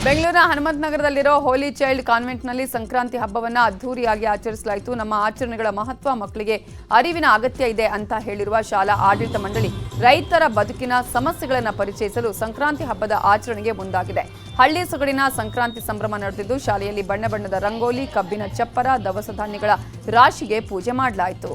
ಬೆಂಗಳೂರಿನ ಹನುಮಂತ ನಗರದಲ್ಲಿರೋ ಹೋಲಿ ಚೈಲ್ಡ್ ಕಾನ್ವೆಂಟ್ನಲ್ಲಿ ಸಂಕ್ರಾಂತಿ ಹಬ್ಬವನ್ನು ಅದ್ದೂರಿಯಾಗಿ ಆಚರಿಸಲಾಯಿತು. ನಮ್ಮ ಆಚರಣೆಗಳ ಮಹತ್ವ ಮಕ್ಕಳಿಗೆ ಅರಿವಿನ ಅಗತ್ಯ ಇದೆ ಅಂತ ಹೇಳಿರುವ ಶಾಲಾ ಆಡಳಿತ ಮಂಡಳಿ ರೈತರ ಬದುಕಿನ ಸಮಸ್ಯೆಗಳನ್ನು ಪರಿಚಯಿಸಲು ಸಂಕ್ರಾಂತಿ ಹಬ್ಬದ ಆಚರಣೆಗೆ ಮುಂದಾಗಿದೆ. ಹಳ್ಳಿ ಸೊಗಡಿನ ಸಂಕ್ರಾಂತಿ ಸಂಭ್ರಮ ನಡೆದಿದ್ದು ಶಾಲೆಯಲ್ಲಿ ಬಣ್ಣ ಬಣ್ಣದ ರಂಗೋಲಿ, ಕಬ್ಬಿನ ಚಪ್ಪರ, ದವಸ ಧಾನ್ಯಗಳ ರಾಶಿಗೆ ಪೂಜೆ ಮಾಡಲಾಯಿತು.